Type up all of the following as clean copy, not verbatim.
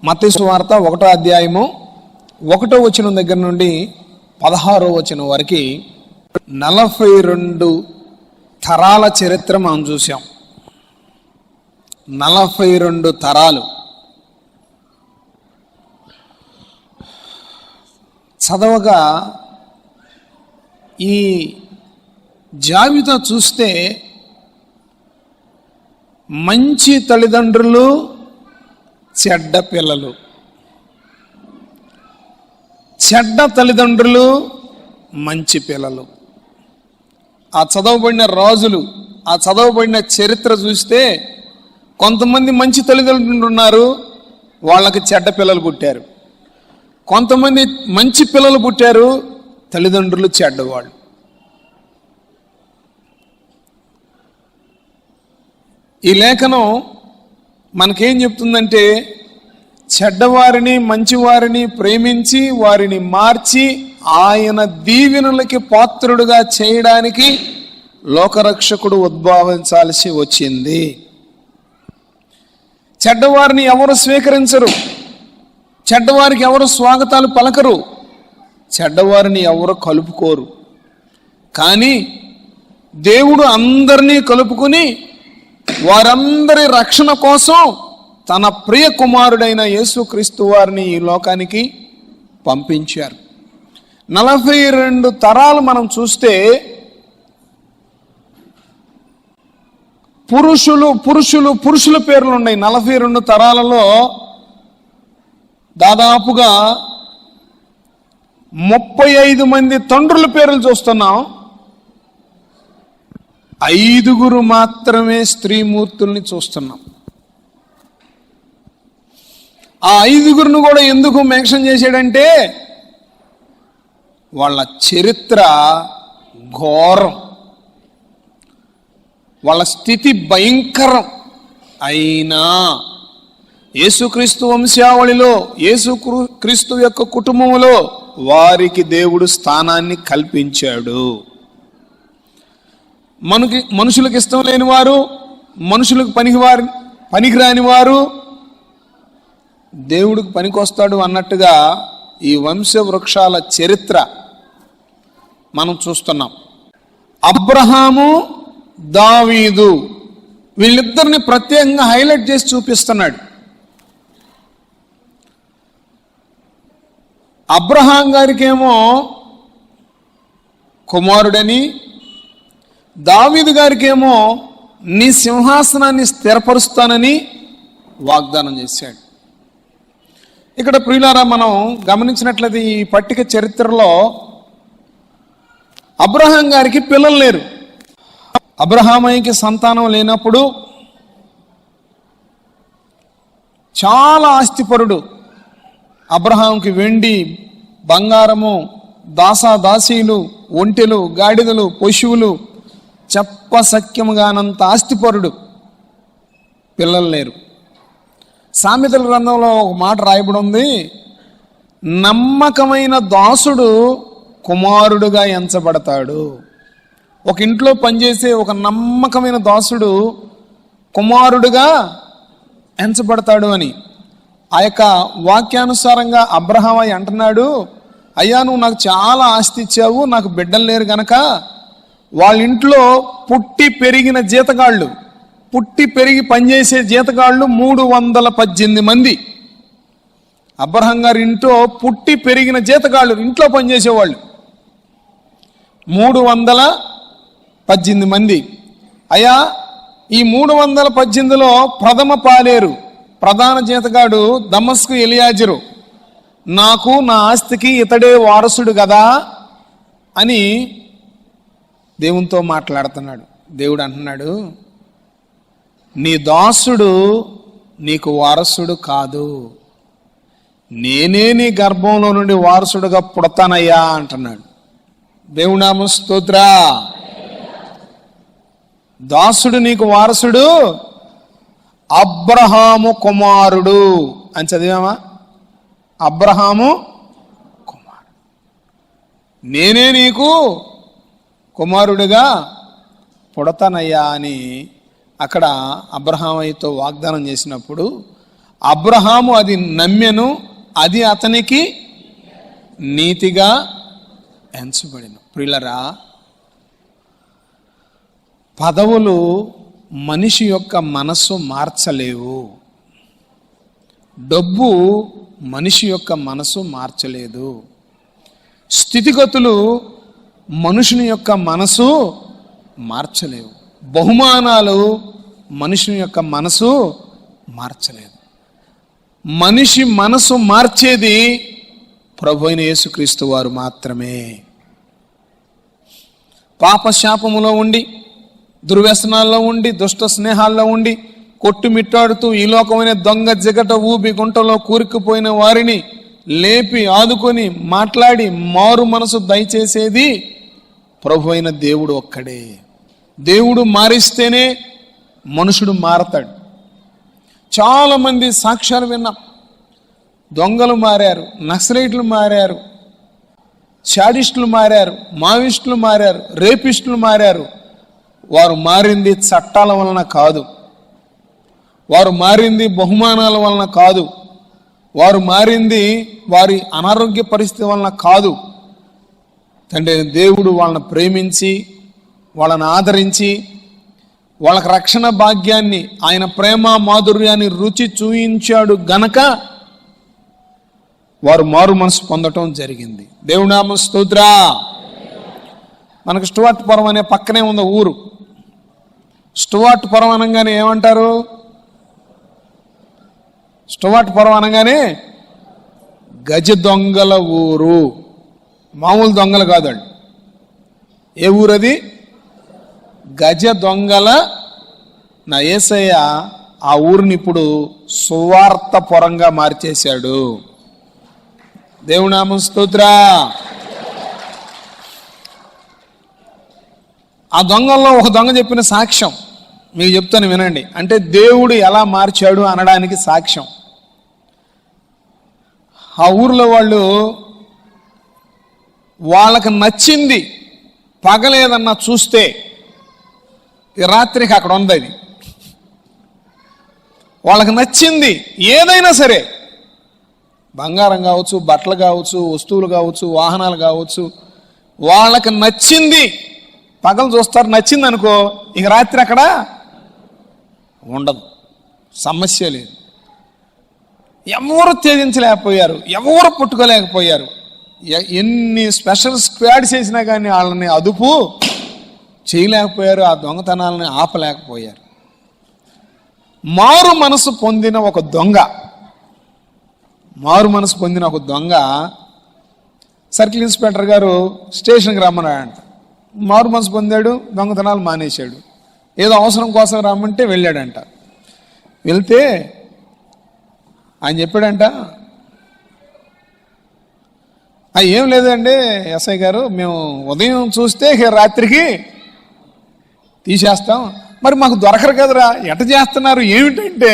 మత్తయి సువార్త 1వ అధ్యాయము 1వ వచనం దగ్గర నుండి 16వ వచనం వరకు 42 తరాల చరిత్ర మనం చూసాం. 42 తరాలు చదవగా ఈ జాబితా చూస్తే మంచి తల్లిదండ్రులు, చెడ్డ పిల్లలు, చెడ్డ తల్లిదండ్రులు, మంచి పిల్లలు. ఆ చదవబడిన రాజులు, ఆ చదవబడిన చరిత్ర చూస్తే కొంతమంది మంచి తల్లిదండ్రులు ఉన్నారు, వాళ్ళకి చెడ్డ పిల్లలు పుట్టారు. కొంతమంది మంచి పిల్లలు పుట్టారు, తల్లిదండ్రులు చెడ్డవాళ్ళు. ఈ లేఖనం మనకేం చెప్తుందంటే, చెడ్డవారిని మంచివారిని ప్రేమించి వారిని మార్చి ఆయన దీవెనలకి పాత్రుడుగా చేయడానికి లోకరక్షకుడు ఉద్భవించాల్సి వచ్చింది. చెడ్డవారిని ఎవరు స్వీకరించరు, చెడ్డవారికి ఎవరు స్వాగతాలు పలకరు, చెడ్డవారిని ఎవరు కలుపుకోరు. కానీ దేవుడు అందరినీ కలుపుకుని వారందరి రక్షణ కోసం తన ప్రియ కుమారుడైన యేసుక్రీస్తు వారిని ఈ లోకానికి పంపించారు. 42 తరాలు మనం చూస్తే పురుషుల పేర్లు ఉన్నాయి. 42 తరాలలో దాదాపుగా 35 మంది తండ్రుల పేర్లు చూస్తున్నాం. 5 మాత్రమే స్త్రీమూర్తుల్ని చూస్తున్నాం. ఆ 5 కూడా ఎందుకు మెన్షన్ చేశాడంటే, వాళ్ళ చరిత్ర ఘోరం, వాళ్ళ స్థితి భయంకరం. అయినా యేసుక్రీస్తు వంశావళిలో, యేసుక్రీస్తు యొక్క కుటుంబంలో వారికి దేవుడు స్థానాన్ని కల్పించాడు. మనుషులకు ఇష్టం లేని వారు, మనుషులకు పనికిరాని వారు దేవుడికి పనికొస్తాడు అన్నట్టుగా ఈ వంశ వృక్షాల చరిత్ర మనం చూస్తున్నాం. అబ్రహాము, దావీదు వీళ్ళిద్దరిని ప్రత్యేకంగా హైలైట్ చేసి చూపిస్తున్నాడు. అబ్రహాం గారికేమో కుమారుడని, దావీదు గారికేమో నీ సింహాసనాన్ని స్థిరపరుస్తానని వాగ్దానం చేశాడు. ఇక్కడ ప్రియులారా, మనం గమనించినట్లయితే ఈ పట్టిక చరిత్రలో అబ్రహాం గారికి పిల్లలు లేరు. అబ్రహాముకి సంతానం లేనప్పుడు చాలా ఆస్తిపరుడు. అబ్రహాంకి వెండి, బంగారము, దాసీలు, ఒంటెలు, గాడిదలు, పశువులు, చెప్పసఖ్యముగానంత ఆస్తిపరుడు. పిల్లలు లేరు. సామెతల గ్రంథంలో ఒక మాట రాయబడి ఉంది, నమ్మకమైన దాసుడు కుమారుడుగా ఎంచబడతాడు. ఒక ఇంట్లో పనిచేసే ఒక నమ్మకమైన దాసుడు కుమారుడుగా ఎంచబడతాడు అని ఆ యొక్క వాక్యానుసారంగా అబ్రహాం అంటున్నాడు, అయ్యా నువ్వు నాకు చాలా ఆస్తి ఇచ్చావు, నాకు బిడ్డలు లేరు గనక వాళ్ళ ఇంట్లో పుట్టి పెరిగిన జీతగాళ్ళు, పుట్టి పెరిగి పనిచేసే జీతగాళ్ళు 318 మంది. అబ్రహాం గారి ఇంట్లో పుట్టి పెరిగిన జీతగాళ్ళు, ఇంట్లో పనిచేసేవాళ్ళు 318 మంది. అయ్యా ఈ 318లో ప్రథమ పాలేరు ప్రధాన జీతగాడు దమస్కు ఎలియాజరు, నాకు నా ఆస్తికి ఇతడే వారసుడు కదా అని దేవునితో మాట్లాడుతున్నాడు. దేవుడు అంటున్నాడు, నీ దాసుడు నీకు వారసుడు కాదు, నేనే నీ గర్భంలో నుండి వారసుడుగా పుడతానయ్యా అంటున్నాడు. దేవునామ స్తోత్ర. దాసుడు నీకు వారసుడు, అబ్రహాము కుమారుడు అని చదివామా? అబ్రహాము కుమారుడు, నేనే నీకు కుమారుడిగా పుడతానయ్యా అని అక్కడ అబ్రహాముతో వాగ్దానం చేసినప్పుడు అబ్రహాము అది నమ్మెను, అది అతనికి నీతిగా ఎంచబడెను. ప్రియులరా, పదవులు మనిషి యొక్క మనస్సు మార్చలేవు. డబ్బు మనిషి యొక్క మనసు మార్చలేదు. స్థితిగతులు మనుషుని యొక్క మనసు మార్చలేవు. బహుమానాలు మనుషుని యొక్క మనసు మార్చలేదు. మనిషి మనసు మార్చేది ప్రభు అయిన యేసుక్రీస్తు వారు మాత్రమే. పాపశాపములో ఉండి, దుర్వ్యసనాల్లో ఉండి, దుష్ట స్నేహాల్లో ఉండి, కొట్టుమిట్టాడుతూ ఈ లోకమైన దొంగ జిగట ఊపి గుంటలో కూరుకుపోయిన వారిని లేపి ఆదుకొని మాట్లాడి మారు మనసు దయచేసేది ప్రభు అయిన దేవుడు ఒక్కడే. దేవుడు మారిస్తేనే మనుషుడు మారతాడు. చాలామంది సాక్ష్యాలు విన్నాం. దొంగలు మారారు, నక్సలైట్లు మారారు, శాడిస్టులు మారారు, మావిస్టులు మారారు, రేపిస్టులు మారారు. వారు మారింది చట్టాల వలన కాదు, వారు మారింది బహుమానాల వలన కాదు, వారు మారింది వారి అనారోగ్య పరిస్థితి వలన కాదు. తండ్రి దేవుడు వాళ్ళని ప్రేమించి, వాళ్ళని ఆదరించి, వాళ్ళకి రక్షణ భాగ్యాన్ని, ఆయన ప్రేమ మాధుర్యాన్ని రుచి చూయించాడు గనక వారు మారు మనసు పొందటం జరిగింది. దేవుని నామ స్తోత్ర. మనకు స్టువర్ట్ పురం అనే పక్కనే ఉన్న ఊరు. స్టువర్ట్ పురం అనగానే ఏమంటారు? స్టువర్ట్ పురం అనగానే గజ దొంగల ఊరు. మామూలు దొంగలు కాదండి. ఏ ఊరది? గజ దొంగల. నా యేసయ్య ఆ ఊరిని ఇప్పుడు సువార్త పురంగా మార్చేశాడు. దేవుని నామం స్తోత్ర. ఆ దొంగల్లో ఒక దొంగ చెప్పిన సాక్ష్యం మీకు చెప్తాను, వినండి. అంటే దేవుడు ఎలా మార్చాడు అనడానికి సాక్ష్యం. ఆ ఊర్లో వాళ్ళకి నచ్చింది పగలేదన్నా చూస్తే ఈ రాత్రికి అక్కడ ఉంది. అది వాళ్ళకి నచ్చింది ఏదైనా సరే, బంగారం కావచ్చు, బట్టలు కావచ్చు, వస్తువులు కావచ్చు, వాహనాలు కావచ్చు, వాళ్ళకి నచ్చింది పగలు చూస్తారు. నచ్చింది అనుకో, ఇక రాత్రి అక్కడ ఉండదు, సమస్య లేదు. ఎవరు త్యజించలేకపోయారు, ఎవరు పుట్టుకోలేకపోయారు. ఎన్ని స్పెషల్ స్క్వాడ్ చేసినా కానీ వాళ్ళని అదుపు చేయలేకపోయారు, ఆ దొంగతనాలని ఆపలేకపోయారు. మారు మనసు పొందిన ఒక దొంగ, సర్కిల్ ఇన్స్పెక్టర్ గారు స్టేషన్కి రమ్మన్నాడంట. మారు మనసు పొందాడు, దొంగతనాలు మానేశాడు. ఏదో అవసరం కోసం రమ్మంటే వెళ్ళాడంట. వెళ్తే ఆయన చెప్పాడంట, ఏం లేదండి ఎస్ఐ గారు, మేము ఉదయం చూస్తే రాత్రికి తీసేస్తాం, మరి మాకు దొరకరు కదరా, ఎట చేస్తున్నారు ఏమిటంటే,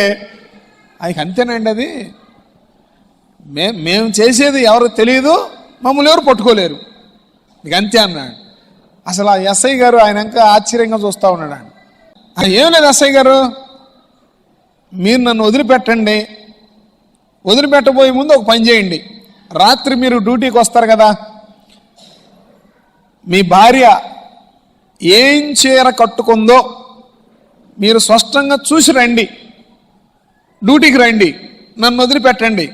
ఆయనకి అంతేనండి, అది మేము చేసేది ఎవరు తెలియదు, మమ్మల్ని ఎవరు పట్టుకోలేరు, ఇక అంతే అన్నాడు. అసలు ఆ ఎస్ఐ గారు ఆయన ఇంకా ఆశ్చర్యంగా చూస్తూ ఉన్నాడు. ఏం లేదు ఎస్ఐ గారు, మీరు నన్ను వదిలిపెట్టండి, వదిలిపెట్టబోయే ముందు ఒక పని చేయండి. రాత్రి మీరు డ్యూటీకి వస్తారు కదా, మీ భార్య ఏం చీర కట్టుకుందో మీరు స్పష్టంగా చూసి రండి, డ్యూటీకి రండి, నన్ను వదిలిపెట్టండి,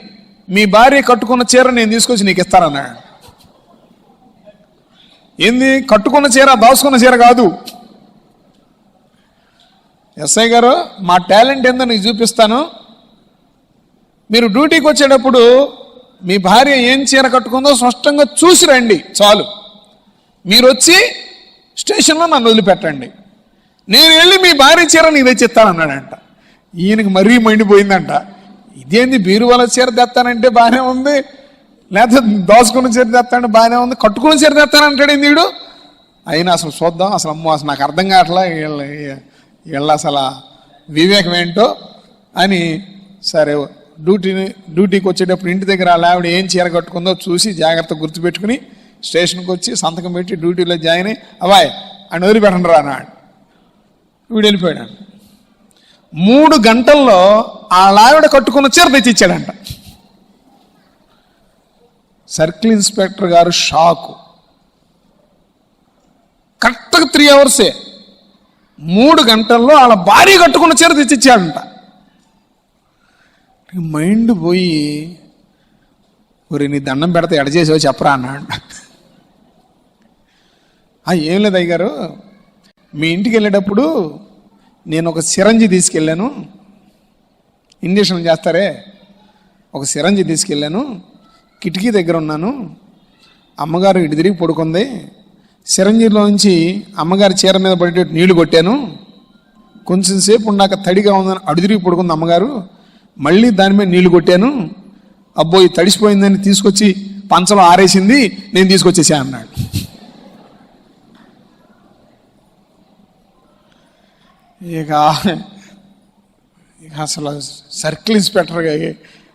మీ భార్య కట్టుకున్న చీర నేను తీసుకొచ్చి నీకు ఇస్తానన్నాడు. ఏంది కట్టుకున్న చీర, దాచుకున్న చీర కాదు. ఎస్ఐ గారు, మా టాలెంట్ ఏందో నీకు చూపిస్తాను, మీరు డ్యూటీకి వచ్చేటప్పుడు మీ భార్య ఏం చీర కట్టుకుందో స్పష్టంగా చూసి రండి చాలు, మీరు వచ్చి స్టేషన్లో నన్ను వదిలిపెట్టండి, నేను వెళ్ళి మీ భార్య చీర నీకు తెచ్చిస్తానన్నాడంట. ఈయనకి మరీ మండిపోయిందంట. ఇదేంది బీరువాల చీర తెస్తానంటే బాగానే ఉంది, లేకపోతే దోసుకున్న చీర తెస్తానంటే బాగానే ఉంది, కట్టుకున్న చీర తెస్తానంటాడు వీడు. అయినా అసలు చూద్దాం, అసలు అమ్మో అసలు నాకు అర్థం కావట్లా వీళ్ళ అసలు వివేకం ఏంటో అని. సరే డ్యూటీకి వచ్చేటప్పుడు ఇంటి దగ్గర ఆ ఆవిడ ఏం చీర కట్టుకుందో చూసి జాగ్రత్తగా గుర్తుపెట్టుకుని స్టేషన్కి వచ్చి సంతకం పెట్టి డ్యూటీలో జాయిన్ అయ్యి, అబ్బాయి అని వదిలిపెట్టండి రా అన్నాడు. వీడు వెళ్ళిపోయాడు. 3 గంటల్లో ఆవిడ కట్టుకున్న చీర తెచ్చిచ్చాడంట. సర్కిల్ ఇన్స్పెక్టర్ గారు షాకు. కరెక్ట్గా 3 అవర్సే 3 గంటల్లో వాళ్ళ భార్య కట్టుకున్న చీర తెచ్చిచ్చాడంట. మైండ్ పోయి, ఒరి నీ దండం పెడితే ఎడ చేసావో చెప్పరా అన్నాడు. ఏం లేదు అయ్యగారు, మీ ఇంటికి వెళ్ళేటప్పుడు నేను ఒక సిరంజి తీసుకెళ్ళాను, ఇంజక్షన్ చేస్తారే ఒక సిరంజి తీసుకెళ్ళాను, కిటికీ దగ్గర ఉన్నాను, అమ్మగారు ఇటు తిరిగి పడుకుంది, సిరంజిలోంచి అమ్మగారి చీర మీద పడేటట్టు నీళ్లు కొట్టాను, కొంచెం సేపు ఉన్నాక తడిగా ఉందని అటు తిరిగి పడుకుంది అమ్మగారు, మళ్ళీ దాని మీద నీళ్లు కొట్టాను, అబ్బోయి తడిసిపోయిందని తీసుకొచ్చి పంచలో ఆరేసింది, నేను తీసుకొచ్చేసా అన్నాడు. ఇక అసలు సర్కిల్ ఇన్స్పెక్టర్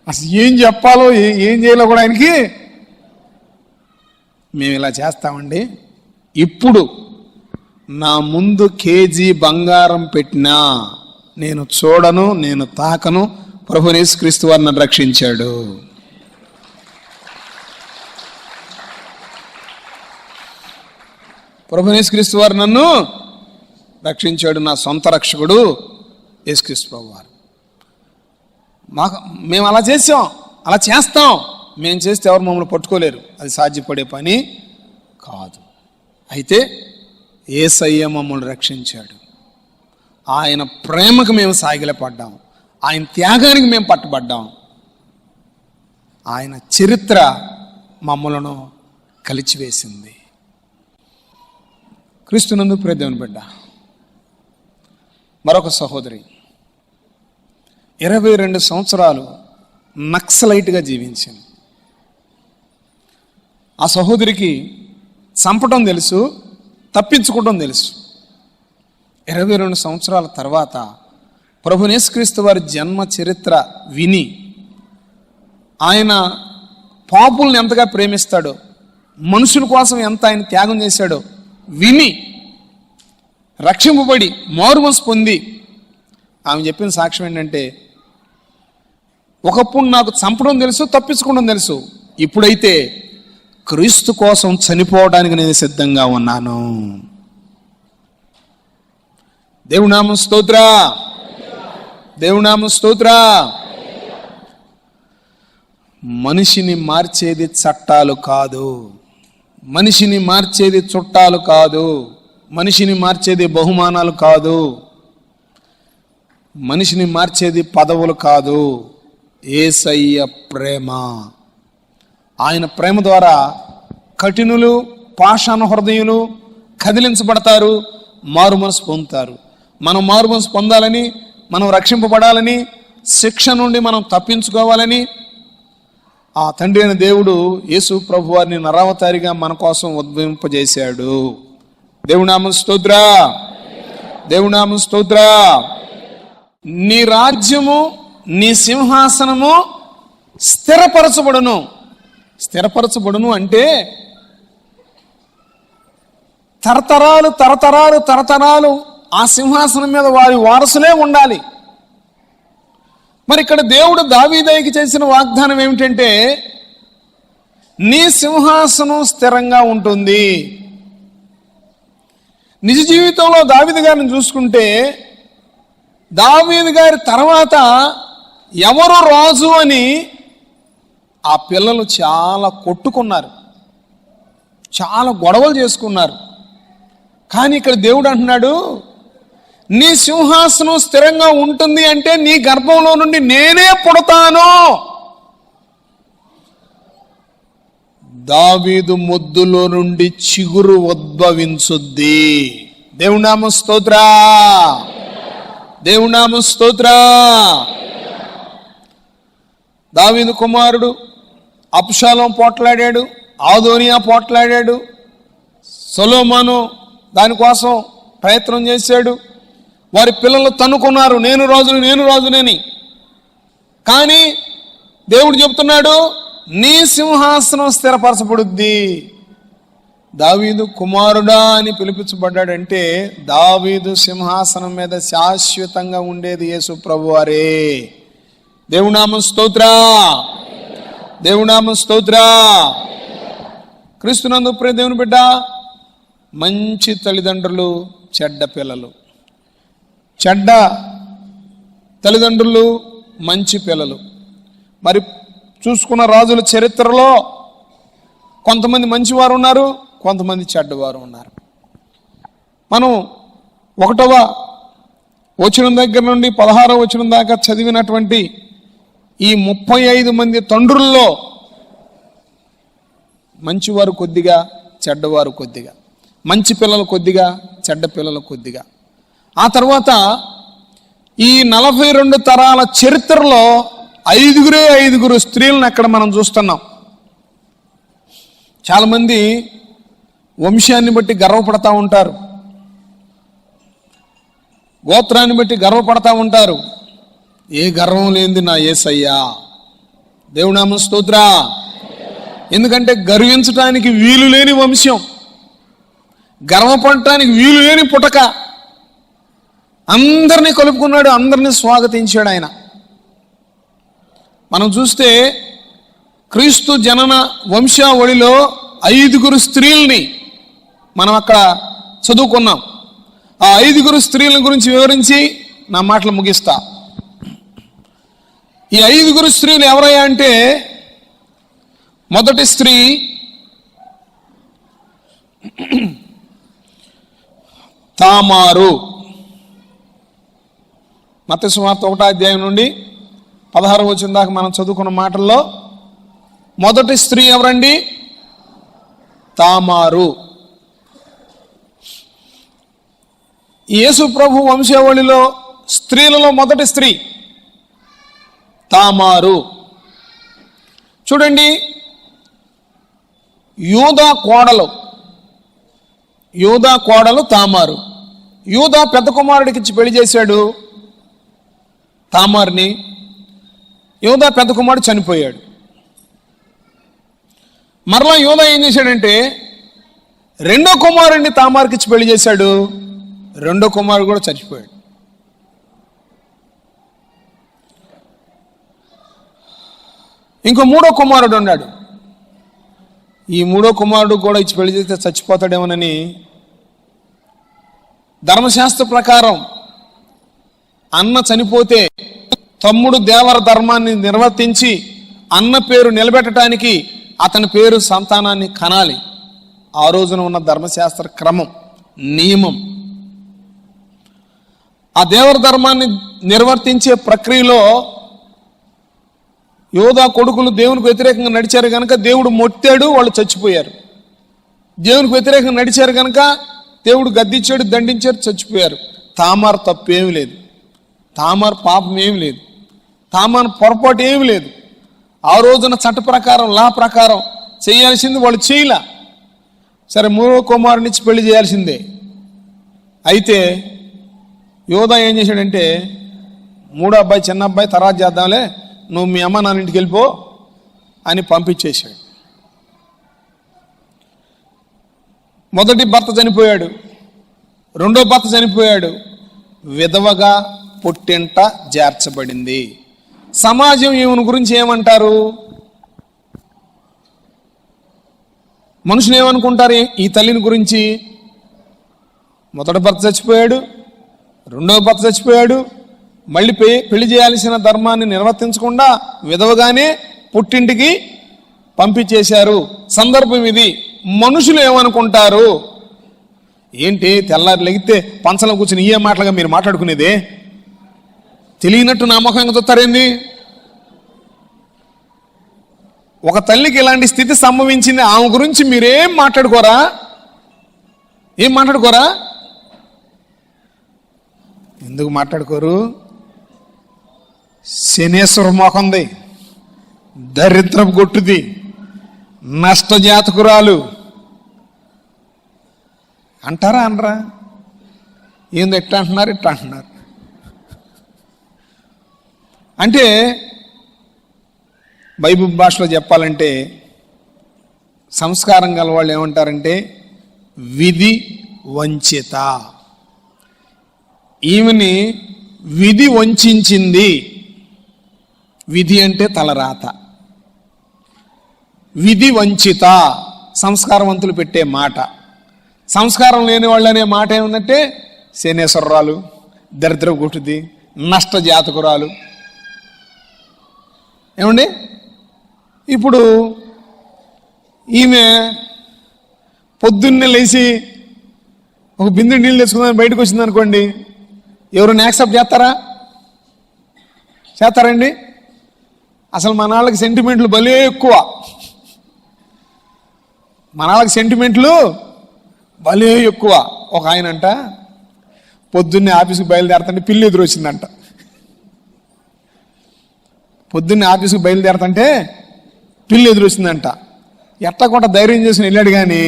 అసలు ఏం చెప్పాలో ఏం చేయాలో కూడా ఆయనకి, మేము ఇలా చేస్తామండి, ఇప్పుడు నా ముందు కేజీ బంగారం పెట్టినా నేను చూడను, నేను తాకను, ప్రభు యేసుక్రీస్తు వారు నన్ను రక్షించాడు. ప్రభు యేసుక్రీస్తు వారు నన్ను రక్షించాడు, నా సొంత రక్షకుడు యేసుక్రీస్తు ప్రభు వారు. మేము అలా చేసాం, అలా చేస్తాం, మేము చేస్తే ఎవరు మమ్మల్ని పట్టుకోలేరు, అది సాధ్యపడే పని కాదు. అయితే యేసయ్య మమ్మల్ని రక్షించాడు, ఆయన ప్రేమకు మేము సాగిలపడ్డాం, ఆయన త్యాగానికి మేము పట్టుబడ్డాం, ఆయన చరిత్ర మమ్మలను కలిచివేసింది. క్రీస్తునందు ప్రియ దేవుని బిడ్డ, మరొక సహోదరి 22 సంవత్సరాలు నక్సలైట్గా జీవించింది. ఆ సహోదరికి చంపటం తెలుసు, తప్పించుకోవడం తెలుసు. 22 సంవత్సరాల తర్వాత ప్రభు యేసుక్రీస్తు వారి జన్మ చరిత్ర విని, ఆయన పాపుల్ని ఎంతగా ప్రేమిస్తాడో, మనుషుల కోసం ఎంత ఆయన త్యాగం చేశాడో విని రక్షింపబడి మారుమనసు పొంది ఆమె చెప్పిన సాక్ష్యం ఏంటంటే, ఒకప్పుడు నాకు చంపడం తెలుసు, తప్పించుకోవడం తెలుసు, ఇప్పుడైతే క్రీస్తు కోసం చనిపోవడానికి నేను సిద్ధంగా ఉన్నాను. దేవుని నామం స్తోత్ర, దేవుని నామం స్తోత్ర. మనిషిని మార్చేది చట్టాలు కాదు, మనిషిని మార్చేది చుట్టాలు కాదు, మనిషిని మార్చేది బహుమానాలు కాదు, మనిషిని మార్చేది పదవులు కాదు, యేసయ్య ప్రేమ. ఆయన ప్రేమ ద్వారా కఠినులు, పాషాణ హృదయులు కదిలించబడతారు, మారు మనసు పొందుతారు. మనం మారు మనసు పొందాలని, మనం రక్షింపబడాలని, శిక్ష నుండి మనం తప్పించుకోవాలని ఆ తండ్రి అయిన దేవుడు యేసు ప్రభు వారిని నరావతారిగా మన కోసం ఉద్భవింపజేశాడు. దేవుని నామం స్తోత్ర, దేవుని నామం స్తోత్ర. నీ రాజ్యము, నీ సింహాసనము స్థిరపరచబడును. స్థిరపరచబడును అంటే తరతరాలు తరతరాలు తరతరాలు ఆ సింహాసనం మీద వారి వారసులే ఉండాలి. మరి ఇక్కడ దేవుడు దావీదుకి చేసిన వాగ్దానం ఏమిటంటే, నీ సింహాసనం స్థిరంగా ఉంటుంది. నిజ జీవితంలో దావీదు గారిని చూసుకుంటే, దావీదు గారి తర్వాత ఎవరు రాజు అని ఆ పిల్లలు చాలా కొట్టుకున్నారు, చాలా గొడవలు చేసుకున్నారు. కానీ ఇక్కడ దేవుడు అంటున్నాడు, నీ సింహాసనం స్థిరంగా ఉంటుంది అంటే నీ గర్భంలో నుండి నేనే పుడతాను. దావీదు మొద్దులో నుండి చిగురు ఉద్భవించుద్ది. దేవుని నామం స్తోత్ర, దేవుని నామం స్తోత్ర. దావీదు కుమారుడు అబ్షాలోము పోట్లాడాడు, ఆదోనియా పోట్లాడాడు, సొలొమోను దానికోసం ప్రయత్నం చేశాడు. వారి పిల్లలు తన్నుకున్నారు, నేను రాజుని, నేను రాజునని. కానీ దేవుడు చెప్తున్నాడు, నీ సింహాసనం స్థిరపరచబడుద్ది. దావీదు కుమారుడా అని పిలిపించబడ్డాడంటే దావీదు సింహాసనం మీద శాశ్వతంగా ఉండేది యేసు ప్రభువారే. దేవునామం స్తోత్రా, దేవునామం స్తోత్రా. క్రీస్తునందు ప్రియ దేవుని బిడ్డ, మంచి తల్లిదండ్రులు, చెడ్డ పిల్లలు. చెడ్డ తల్లిదండ్రులు, మంచి పిల్లలు. మరి చూసుకున్న రాజుల చరిత్రలో కొంతమంది మంచివారు ఉన్నారు, కొంతమంది చెడ్డవారు ఉన్నారు. మనం 1వ వచనం దగ్గర నుండి 16వ వచనం దాకా చదివినటువంటి ఈ 35 మంది తండ్రుల్లో మంచివారు కొద్దిగా, చెడ్డవారు కొద్దిగా, మంచి పిల్లలు కొద్దిగా, చెడ్డ పిల్లలు కొద్దిగా. ఆ తర్వాత ఈ 42 తరాల చరిత్రలో 5 స్త్రీలను అక్కడ మనం చూస్తున్నాం. చాలామంది వంశాన్ని బట్టి గర్వపడతా ఉంటారు, గోత్రాన్ని బట్టి గర్వపడతా ఉంటారు. ఏ గర్వం లేనిది నా యేసయ్యా. దేవునామం స్తోత్రా. ఎందుకంటే గర్వించడానికి వీలు లేని వంశం, గర్వపడటానికి వీలు లేని పుటక. అందరినీ కలుపుకున్నాడు, అందరినీ స్వాగతించాడు ఆయన. మనం చూస్తే క్రీస్తు జనన వంశావళిలో 5 స్త్రీల్ని మనం అక్కడ చదువుకున్నాం. ఆ 5 స్త్రీల గురించి వివరించి నా మాటలు ముగిస్తా. ఈ 5 స్త్రీలు ఎవరయ్యా అంటే, మొదటి స్త్రీ తామారు. మత్తయి సువార్త 1వ అధ్యాయం నుండి 16వ వచనం దాకా మనం చదువుకున్న మాటల్లో మొదటి స్త్రీ ఎవరండి? తామారు. యేసు ప్రభు వంశావళిలో స్త్రీలలో మొదటి స్త్రీ తామారు. చూడండి, యూదా కోడలు తామారు. యూదా పెద్ద కుమారుడికి ఇచ్చి పెళ్లి చేశాడు తామార్ని. యూదా పెద్ద కుమారుడు చనిపోయాడు. మరలా యూదా ఏం చేశాడంటే రెండో కుమారుడిని తామార్కి ఇచ్చి పెళ్లి చేశాడు. రెండో కుమారుడు కూడా చచ్చిపోయాడు. ఇంకో మూడో కుమారుడు ఉన్నాడు. ఈ మూడో కుమారుడు కూడా ఇచ్చి పెళ్లి చేస్తే చచ్చిపోతాడేమోనని ధర్మశాస్త్ర ప్రకారం అన్న చనిపోతే తమ్ముడు దేవర ధర్మాన్ని నిర్వర్తించి అన్న పేరు నిలబెట్టడానికి అతని పేరు సంతానాన్ని కనాలి. ఆ రోజున ఉన్న ధర్మశాస్త్ర క్రమం, నియమం. ఆ దేవర ధర్మాన్ని నిర్వర్తించే ప్రక్రియలో యోధా కొడుకులు దేవునికి వ్యతిరేకంగా నడిచారు కనుక దేవుడు మొట్టాడు, వాళ్ళు చచ్చిపోయారు. దేవునికి వ్యతిరేకంగా నడిచారు కనుక దేవుడు గద్దించాడు, దండించారు, చచ్చిపోయారు. తామారు తప్పేమీ లేదు, తామారు పాపం ఏమి లేదు, తామారు పొరపాటు ఏమి లేదు. ఆ రోజున చట్ట ప్రకారం, లా ప్రకారం చేయాల్సింది వాళ్ళు చేయలే. సరే, మూడో కుమారునిచ్చి పెళ్లి చేయాల్సిందే. అయితే యోధా ఏం చేశాడంటే, మూడో అబ్బాయి చిన్న అబ్బాయి తర్వాత చేద్దాంలే, నువ్వు మీ అమ్మ నాన్న ఇంటికి వెళ్ళిపో అని పంపించేశాడు. మొదటి భర్త చనిపోయాడు, రెండో భర్త చనిపోయాడు, విధవగా పుట్టింట చేర్చబడింది. సమాజం ఈమెను గురించి ఏమంటారు? మనుషులు ఏమనుకుంటారు ఈ తల్లిని గురించి? మొదటి భర్త చచ్చిపోయాడు, రెండవ భర్త చచ్చిపోయాడు, మళ్ళీ పెళ్లి చేయాల్సిన ధర్మాన్ని నిర్వర్తించకుండా విధవగానే పుట్టింటికి పంపించేశారు. సందర్భం ఇది. మనుషులు ఏమనుకుంటారు? ఏంటి తెల్లారి లెగితే పంచలో కూర్చుని ఏ మాటలుగా మీరు మాట్లాడుకునేదే? తెలియనట్టు నా ముఖంగా చూస్తారేంది? ఒక తల్లికి ఇలాంటి స్థితి సంభవించింది, ఆమె గురించి మీరేం మాట్లాడుకోరా? ఏం మాట్లాడుకోరా? ఎందుకు మాట్లాడుకోరు? శనేశ్వర మోకంది, దరిద్రపు గొట్టుది, నష్టజాతకురాలు అంటారా? అనరా? ఏంది ఎట్లా అంటున్నారు, ఇట్లా అంటున్నారు. అంటే బైబిల్ భాషలో చెప్పాలంటే సంస్కారం గల వాళ్ళు ఏమంటారంటే విధి వంచిత. ఈమెని విధి వంచింది. విధి అంటే తలరాత. విధి వంచిత సంస్కారవంతులు పెట్టే మాట. సంస్కారం లేని వాళ్ళు అనే మాట ఏముందంటే శనేశ్వరరాలు, దరిద్ర గుటుది, నష్ట జాతకురాలు. ఏమండి, ఇప్పుడు ఈమె పొద్దున్నే లేచి ఒక బిందె నీళ్ళు తెచ్చుకుందని బయటకు వచ్చింది అనుకోండి, ఎవరైనా యాక్సెప్ట్ చేస్తారండి? అసలు మన వాళ్ళకి సెంటిమెంట్లు భలే ఎక్కువ. మన వాళ్ళకి సెంటిమెంట్లు భలే ఎక్కువ. ఒక ఆయన అంట పొద్దున్నే ఆఫీస్కి బయలుదేరుతుంటే పిల్లి ఎదురు వచ్చిందంట. పొద్దున్నే ఆఫీస్కి బయలుదేరుతుంటే పిల్లి ఎదురు వచ్చిందంట. ఎట్లా కూడా ధైర్యం చేసుకుని వెళ్ళాడు, కానీ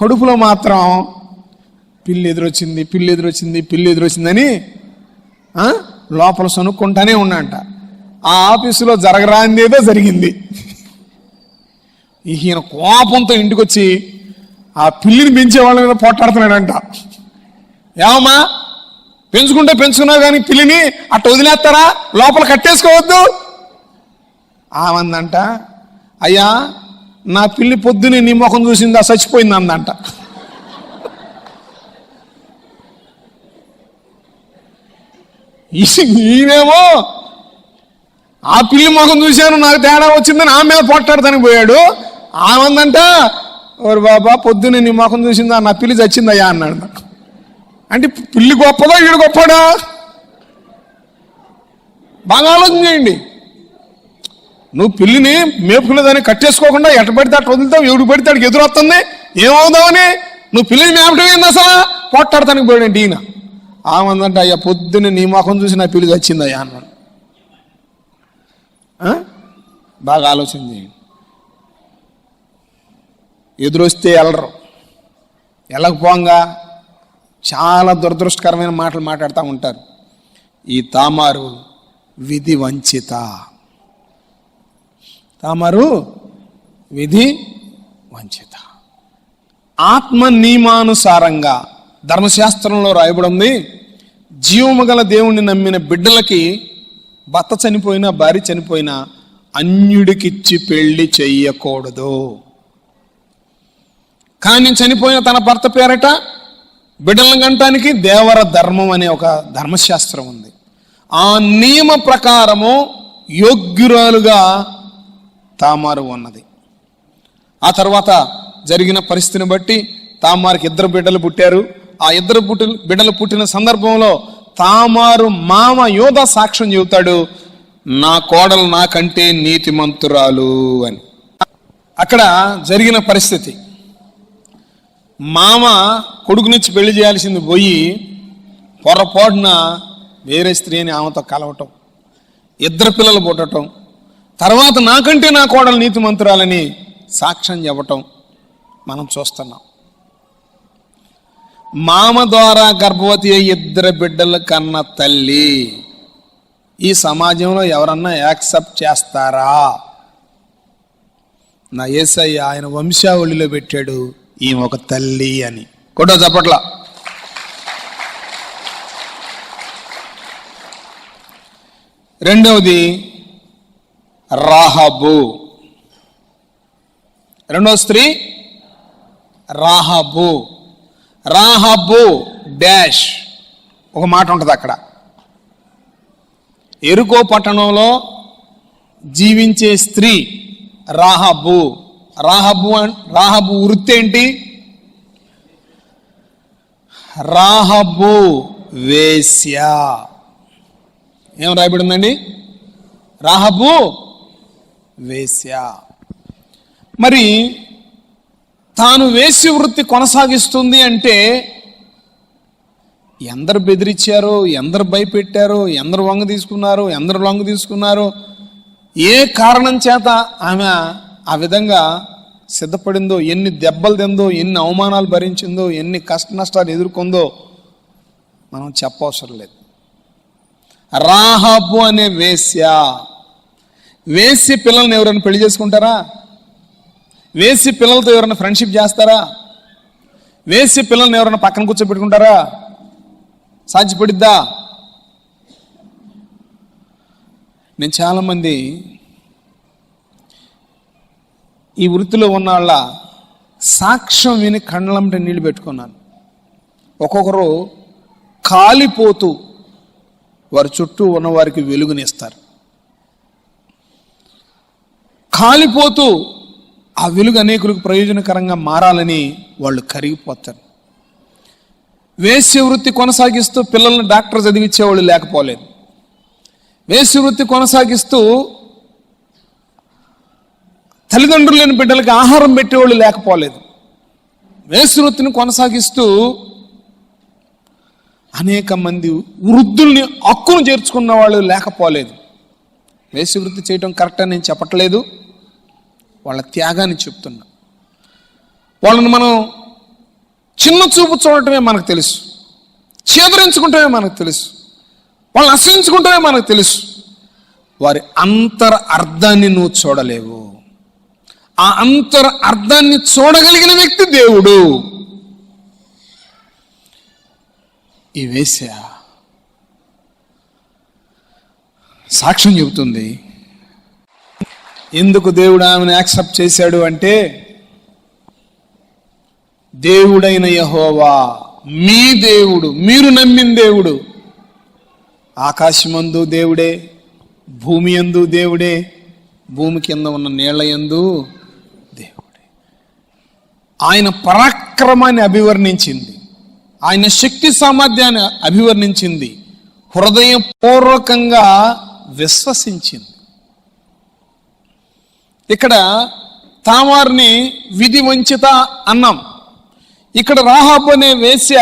కడుపులో మాత్రం పిల్లి ఎదురొచ్చిందని లోపల సనుక్కుంటానే ఉన్నాంట. ఆ ఆఫీసులో జరగరానిదేదో జరిగింది. ఈయన కోపంతో ఇంటికి వచ్చి ఆ పిల్లిని పెంచే వాళ్ళ మీద పోట్లాడుతున్నాడంట. ఏమమ్మా, పెంచుకున్నావు కానీ పిల్లిని అట్ట వదిలేస్తారా, లోపల కట్టేసుకోవద్దు. ఆమందంట, అయ్యా నా పిల్లి పొద్దునే నీ ముఖం చూసిందా, చచ్చిపోయింది అందంట. ఈయనేమో ఆ పిల్లి ముఖం చూశాను, నాకు తేడా వచ్చిందని ఆమె మీద పోట్లాడతానికి పోయాడు. ఆమందంట, ఓరు బాబా పొద్దునే నీ ముఖం చూసిందా, నా పిల్లి చచ్చిందయ్యా అన్నాడు. అంటే పిల్లి గొప్పదా ఈడు గొప్పడా? బాగా ఆలోచన చేయండి. నువ్వు పిల్లిని మేపుకునేదాన్ని కట్టేసుకోకుండా ఎట్ట పడితే అట్ట వదులుతావు, ఎవడు పడితే అడికి ఎదురొస్తుంది, ఏమవుదామని నువ్వు పిల్లిని మేపటం ఏంది అసలు, పోట్లాడతానికి పోయాడంటే ఈయన. ఆమందంటే, అయ్యా పొద్దున్నే నీ ముఖం చూసి నా పిల్లి చచ్చిందయ్యా అన్నాడు. బాగా ఆలోచన చేయండి. ఎదురొస్తే వెళ్ళరు, వెళ్ళకపోగా చాలా దురదృష్టకరమైన మాటలు మాట్లాడుతూ ఉంటారు. ఈ తామారు విధి వంచిత. ఆత్మ నియమానుసారంగా ధర్మశాస్త్రంలో రాయబడి ఉంది, జీవము గల దేవుణ్ణి నమ్మిన బిడ్డలకి భర్త చనిపోయినా భార్య చనిపోయినా అన్యుడికిచ్చి పెళ్లి చెయ్యకూడదు. కానీ చనిపోయిన తన భర్త పేరట బిడ్డలను గంటానికి దేవర ధర్మం అనే ఒక ధర్మశాస్త్రం ఉంది. ఆ నియమ ప్రకారము యోగ్యురాలుగా తామారు ఉన్నది. ఆ తర్వాత జరిగిన పరిస్థితిని బట్టి తామారుకి 2 బిడ్డలు పుట్టారు. ఆ 2 బిడ్డలు పుట్టిన సందర్భంలో తామారు మామ యోధ సాక్ష్యం చెబుతాడు, నా కోడలు నాకంటే నీతిమంతురాలు అని. అక్కడ జరిగిన పరిస్థితి, మామ కొడుకునిచ్చి పెళ్లి చేయాల్సింది పోయి పొరపాటున వేరే స్త్రీని ఆమెతో కలవటం, 2 పిల్లలు పుట్టడం, తర్వాత నాకంటే నా కోడలు నీతిమంతురాలని సాక్ష్యం చెప్పటం మనం చూస్తున్నాం. మామ ద్వారా గర్భవతి 2 బిడ్డల కన్న తల్లి ఈ సమాజంలో ఎవరన్నా యాక్సెప్ట్ చేస్తారా? నా యేసయ్య ఆయన వంశావళిలో పెట్టాడు ఈమె ఒక తల్లి అని. కొట్టో చప్పట్ల. రెండవది రాహబు. రెండవ స్త్రీ రాహబు. రాహబు డాష్ ఒక మాట ఉంటుంది అక్కడ. ఎరుకో పట్టణంలో జీవించే స్త్రీ రాహబు. రాహబు వృత్తి ఏంటి? రాహబు వేశ్య. ఏం రాయబడి ఉందండి? రాహబు వేశ్య. మరి తాను వేశ్య వృత్తి కొనసాగిస్తుంది అంటే ఎందరు బెదిరించారో, ఎందరు భయపెట్టారో, ఎందరు వంగ తీసుకున్నారో, ఎందరు లొంగ తీసుకున్నారో, ఏ కారణం చేత ఆమె ఆ విధంగా సిద్ధపడిందో, ఎన్ని దెబ్బలు తిందో, ఎన్ని అవమానాలు భరించిందో, ఎన్ని కష్ట నష్టాలు ఎదుర్కొందో మనం చెప్పవసరం లేదు. రాహబు అనే వేశ్య. వేశ్య పిల్లల్ని ఎవరైనా పెళ్లి చేసుకుంటారా? వేశ్య పిల్లలతో ఎవరైనా ఫ్రెండ్షిప్ చేస్తారా? వేసి పిల్లల్ని ఎవరైనా పక్కన కూర్చోబెట్టుకుంటారా? సాధ్యపడిద్దా? నేను చాలామంది ఈ వృత్తిలో ఉన్న వాళ్ళ సాక్ష్యం విని కళ్ళంటే నీళ్ళు పెట్టుకున్నాను. ఒక్కొక్కరు కాలిపోతూ వారి చుట్టూ ఉన్నవారికి వెలుగునిస్తారు. కాలిపోతూ ఆ వెలుగు అనేకులకు ప్రయోజనకరంగా మారాలని వాళ్ళు కరిగిపోతారు. వేశ్య వృత్తి కొనసాగిస్తూ పిల్లల్ని డాక్టర్ చదివించేవాళ్ళు లేకపోలేదు. వేశ్య వృత్తి కొనసాగిస్తూ తల్లిదండ్రులు లేని బిడ్డలకి ఆహారం పెట్టేవాళ్ళు లేకపోలేదు. వేశ్య వృత్తిని కొనసాగిస్తూ అనేక మంది వృద్ధుల్ని హక్కును చేర్చుకున్న వాళ్ళు లేకపోలేదు. వేశ్య వృత్తి చేయడం కరెక్ట్ అని నేను చెప్పట్లేదు, వాళ్ళ త్యాగాన్ని చెప్తున్నా. వాళ్ళని మనం చిన్న చూపు చూడటమే మనకు తెలుసు, చేదరించుకుంటమే మనకు తెలుసు, వాళ్ళని అసహించుకుంటమే మనకు తెలుసు. వారి అంతర అర్థాన్ని నువ్వు చూడలేవు. ఆ అంతర అర్థాన్ని చూడగలిగిన వ్యక్తి దేవుడు. ఈ వేశ్య సాక్ష్యం చెబుతుంది. ఎందుకు దేవుడు ఆమెను యాక్సెప్ట్ చేశాడు అంటే, దేవుడైన యెహోవా మీ దేవుడు, మీరు నమ్మిన దేవుడు, ఆకాశమందు దేవుడే, భూమి యందు దేవుడే, భూమి కింద ఉన్న నీళ్ల యందు దేవుడే. ఆయన పరాక్రమాన్ని అభివర్ణించింది, ఆయన శక్తి సామర్థ్యాన్ని అభివర్ణించింది, హృదయపూర్వకంగా విశ్వసించింది. ఇక్కడ తామార్ని విధి వంచిత అన్నాం. ఇక్కడ రాహాబు అనే వేశ్య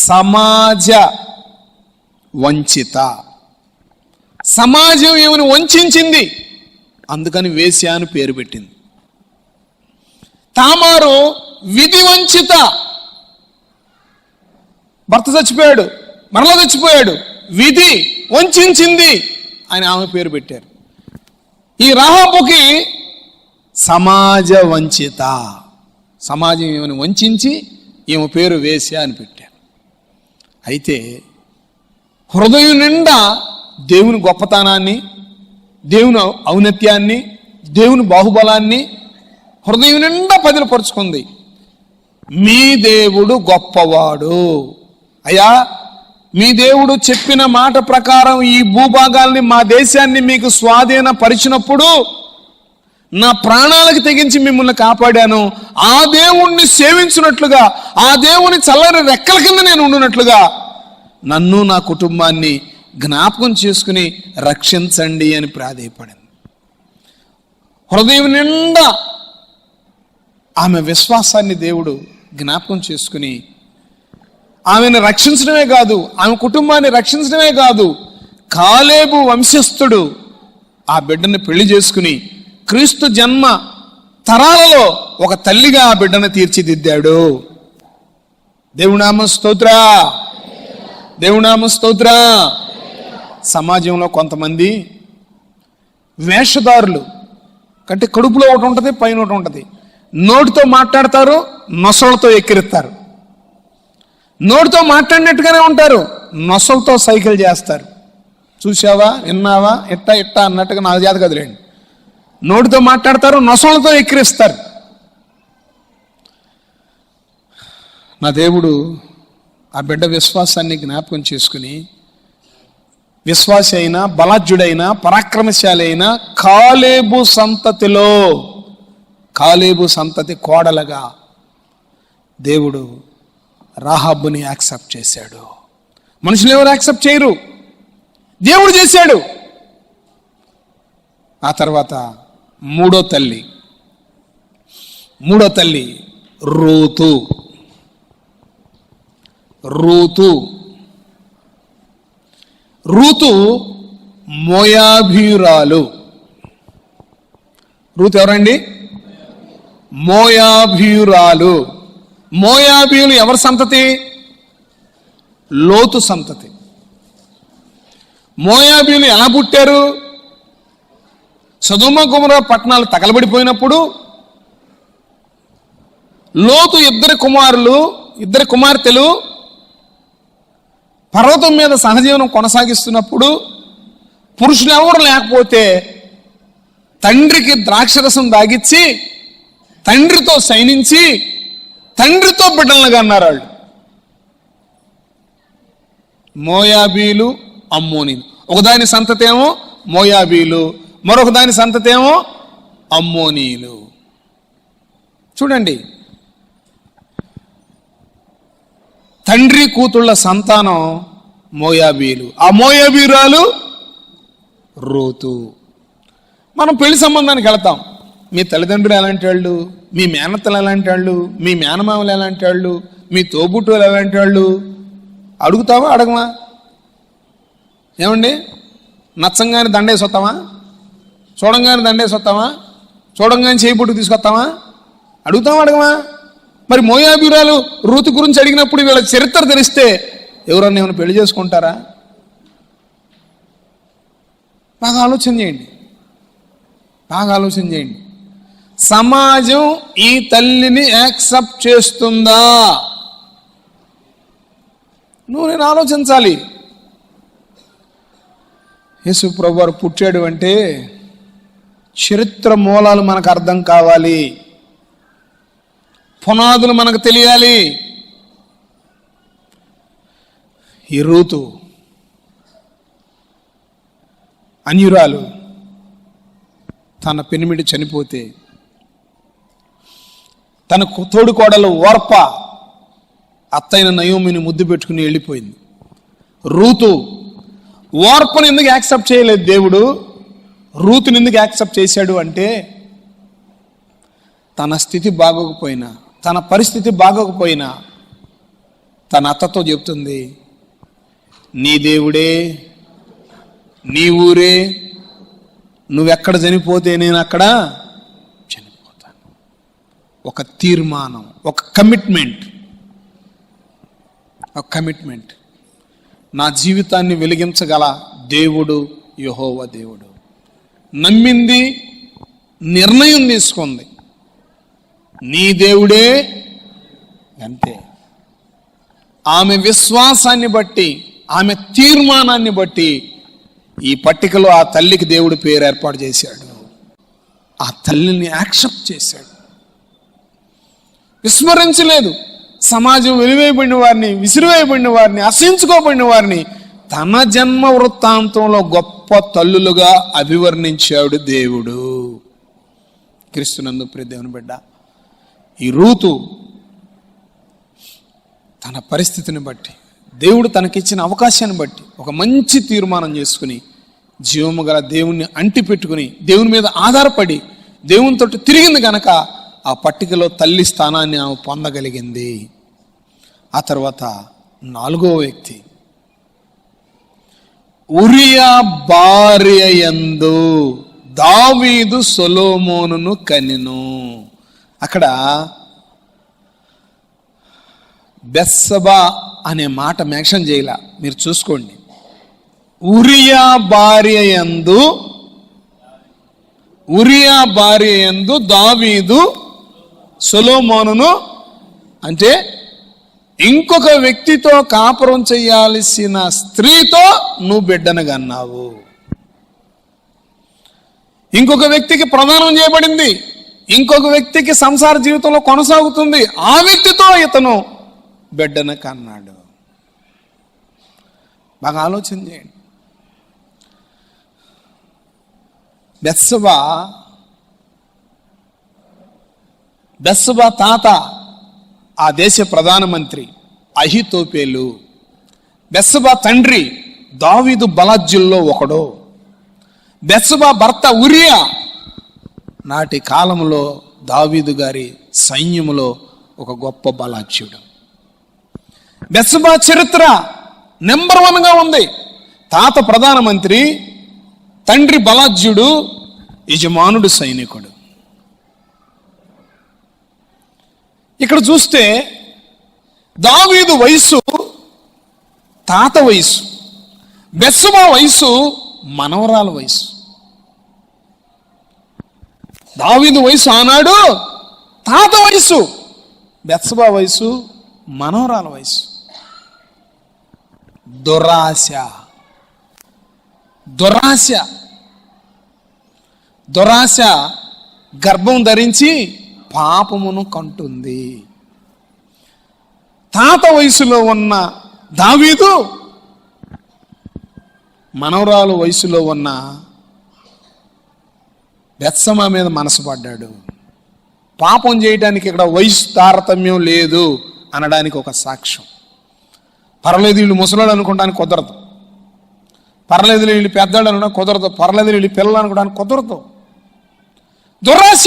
సమాజ వంచిత. సమాజం ఏమని వంచింది, అందుకని వేశ్య అని పేరు పెట్టింది. తామారు విధి వంచిత. భర్త చచ్చిపోయాడు, మరలా చచ్చిపోయాడు, విధి వంచింది అని ఆమె పేరు పెట్టారు. ఈ రాహాబుకి సమాజ వంచిత, సమాజం ఏమని వంచి ఈమె పేరు వేశ్య అని పెట్టారు. అయితే హృదయం నిండా దేవుని గొప్పతనాన్ని, దేవుని ఔన్నత్యాన్ని, దేవుని బాహుబలాన్ని హృదయం నిండా పదిలపరుచుకుంది. మీ దేవుడు గొప్పవాడు అయ్యా, మీ దేవుడు చెప్పిన మాట ప్రకారం ఈ భూభాగాల్ని, మా దేశాన్ని మీకు స్వాధీన పరిచినప్పుడు నా ప్రాణాలకు తెగించి మిమ్మల్ని కాపాడాను. ఆ దేవుణ్ణి సేవించినట్లుగా, ఆ దేవుని చల్లని రెక్కల కింద నేను ఉండునట్లుగా నన్ను నా కుటుంబాన్ని జ్ఞాపకం చేసుకుని రక్షించండి అని ప్రాధేయపడింది. హృదయం నిండా ఆమె విశ్వాసాన్ని దేవుడు జ్ఞాపకం చేసుకుని ఆమెను రక్షించడమే కాదు, ఆమె కుటుంబాన్ని రక్షించడమే కాదు, కాలేబు వంశస్థుడు ఆ బిడ్డని పెళ్లి చేసుకుని క్రీస్తు జన్మ తరాలలో ఒక తల్లిగా ఆ బిడ్డను తీర్చిదిద్దాడు. దేవునామ స్తోత్ర, దేవునామ స్తోత్ర. సమాజంలో కొంతమంది వేషధారులు, అంటే కడుపులో ఒకటి ఉంటుంది, పైన ఒకటి ఉంటుంది. నోటితో మాట్లాడతారు, నొసలతో ఎక్కిరిస్తారు. నోటితో మాట్లాడినట్టుగానే ఉంటారు, నొసలతో సైకిల్ చేస్తారు. చూసావా, విన్నావా, ఇట్టా అన్నట్టుగా నాకు చేత కదిలేండి. నోటితో మాట్లాడతారు, నొసలతో ఎక్కిరిస్తారు. నా దేవుడు ఆ బిడ్డ విశ్వాసాన్ని జ్ఞాపకం చేసుకుని, విశ్వాసి అయినా, బలాఢ్యుడైనా, పరాక్రమశాలి అయినా కాలేబు సంతతిలో, కాలేబు సంతతి కోడలుగా దేవుడు రాహాబుని యాక్సెప్ట్ చేశాడు. మనుషులు ఎవరు యాక్సెప్ట్ చేయరు, దేవుడు చేశాడు. ఆ తర్వాత మూడో తల్లి రూతు. రూతు మోయాబీయురాలు. రూతు ఎవరండి? మోయాబీయురాలు. మోయాబీయులు ఎవరి సంతతి? లోతు సంతతి. మోయాబీయులు ఎలా పుట్టారు? సొదొమ గొమొర్రా పట్టణాలు తగలబడిపోయినప్పుడు లోతు ఇద్దరి కుమార్తెలు పర్వతం మీద సహజీవనం కొనసాగిస్తున్నప్పుడు పురుషులు ఎవరు లేకపోతే తండ్రికి ద్రాక్షరసం దాగిచ్చి తండ్రితో శయనించి తండ్రితో బిడ్డలను కన్నారు వాళ్ళు. మోయాబీలు, అమ్మోనీలు. ఒకదాని సంతతేమో మోయాబీలు, మరొక దాని సంతతేమో అమ్మోనీలు. చూడండి, తండ్రి కూతుళ్ళ సంతానం మోయాబీలు, ఆ మోయాబీరాలు రూతు. మనం పెళ్లి సంబంధానికి వెళతాం. మీ తల్లిదండ్రులు ఎలాంటి వాళ్ళు, మీ మేనత్తలు ఎలాంటి వాళ్ళు, మీ మేనమామలు ఎలాంటి వాళ్ళు, మీ తోబుట్టులు ఎలాంటి వాళ్ళు అడుగుతావా అడగమా? ఏమండి, నచ్చంగానే దండేసి వస్తామా? చూడంగానే దండేసి వస్తామా? చూడంగానే చేయి పుట్టుకు తీసుకొస్తామా? అడుగుతామా అడగమా? మరి మోయాబీరాలు రూతు గురించి అడిగినప్పుడు వీళ్ళ చరిత్ర తెలిస్తే ఎవరన్నా ఏమైనా పెళ్లి చేసుకుంటారా? బాగా ఆలోచన చేయండి. సమాజం ఈ తల్లిని యాక్సెప్ట్ చేస్తుందా? నేను ఆలోచించాలి. యేసు ప్రభువారు పుట్టాడు అంటే చరిత్ర మూలాలు మనకు అర్థం కావాలి, పునాదులు మనకు తెలియాలి. ఈ రూతు అన్యురాలు తన పెనిమిడి చనిపోతే తన తోడుకోడలు ఓర్ప అత్తైన నయోమిని ముద్దు పెట్టుకుని వెళ్ళిపోయింది. రూతు ఓర్పను ఎందుకు యాక్సెప్ట్ చేయలేదు దేవుడు? రూతుని ఎందుకు యాక్సెప్ట్ చేశాడు అంటే తన స్థితి బాగోకపోయినా, తన పరిస్థితి బాగోకపోయినా తన అత్తతో చెప్తుంది, నీ దేవుడే, నీ ఊరే, నువ్వెక్కడ చనిపోతే నేను అక్కడ చనిపోతాను. ఒక తీర్మానం, ఒక కమిట్మెంట్. నా జీవితాన్ని వెలిగించగల దేవుడు యెహోవా దేవుడు. నమ్మింది, నిర్ణయం తీసుకుంది, నీ దేవుడే. అంతే. ఆమె విశ్వాసాన్ని బట్టి, ఆమె తీర్మానాన్ని బట్టి ఈ పట్టికలో ఆ తల్లికి దేవుడు పేరు ఏర్పాటు చేశాడు. ఆ తల్లిని యాక్సెప్ట్ చేశాడు, విస్మరించలేదు. సమాజం వెలివేయబడిన వారిని, విసిరివేయబడిన వారిని, అసహించుకోబడిన వారిని తన జన్మ వృత్తాంతంలో గొప్ప తల్లులుగా అభివర్ణించాడు దేవుడు. క్రీస్తునందు ప్రియ దేవుని బిడ్డ, ఈ రూతు తన పరిస్థితిని బట్టి, దేవుడు తనకిచ్చిన అవకాశాన్ని బట్టి ఒక మంచి తీర్మానం చేసుకుని జీవము గల దేవుణ్ణి అంటి పెట్టుకుని దేవుని మీద ఆధారపడి దేవునితో తిరిగింది కనుక ఆ పట్టికలో తల్లి స్థానాన్ని ఆమె పొందగలిగింది. ఆ తర్వాత 4వ వ్యక్తి ఉరియా భార్య యందు దావీదు సొలొమోనును కనెను. అక్కడ బెత్షెబా అనే మాట మెన్షన్ చేయలా, మీరు చూసుకోండి. ఉరియా భార్య యందు దావీదు సొలొమోనును, అంటే ఇంకొక వ్యక్తితో కాపురం చేయాల్సిన స్త్రీతో నువ్వు బిడ్డను కన్నావు. ఇంకొక వ్యక్తికి ప్రదానం చేయబడింది, ఇంకొక వ్యక్తికి సంసార జీవితంలో కొనసాగుతుంది. ఆ వ్యక్తితో ఇతను బిడ్డను కన్నాడు. బాగా ఆలోచన చేయండి. బెత్షెబా తాత ఆ దేశ ప్రధానమంత్రి అహీతోపెలు. బెత్షెబా తండ్రి దావీదు బలాజ్యుల్లో ఒకడు. బెత్షెబా భర్త ఉరియా నాటి కాలంలో దావీదు గారి సైన్యములో ఒక గొప్ప బలాజ్యుడు. బెత్షెబా చరిత్ర నెంబర్ 1గా ఉంది. తాత ప్రధానమంత్రి, తండ్రి బలాజ్యుడు, యజమానుడు సైనికుడు. ఇక్కడ చూస్తే దావీదు వయసు తాత వయసు, బెత్షెబా వయసు మనవరాల వయసు. దావీదు వయసు ఆనాడు తాత వయసు, బెత్సబా వయసు మనోరాల వయసు. దురాశ దురాశ దురాశ గర్భం ధరించి పాపమును కంటుంది. తాత వయసులో ఉన్న దావీదు మనవరాలు వయసులో ఉన్న బెత్సమా మీద మనసు పడ్డాడు. పాపం చేయడానికి ఇక్కడ వయసు తారతమ్యం లేదు అనడానికి ఒక సాక్ష్యం. పర్లేదు వీళ్ళు ముసలాడు అనుకోవడానికి కుదరదు, పర్లేదు వీళ్ళు పెద్దాడు అనుకోవడానికి కుదరదు, పర్లేదు వీళ్ళు పిల్లలు అనుకోవడానికి కుదరదు. దురాశ.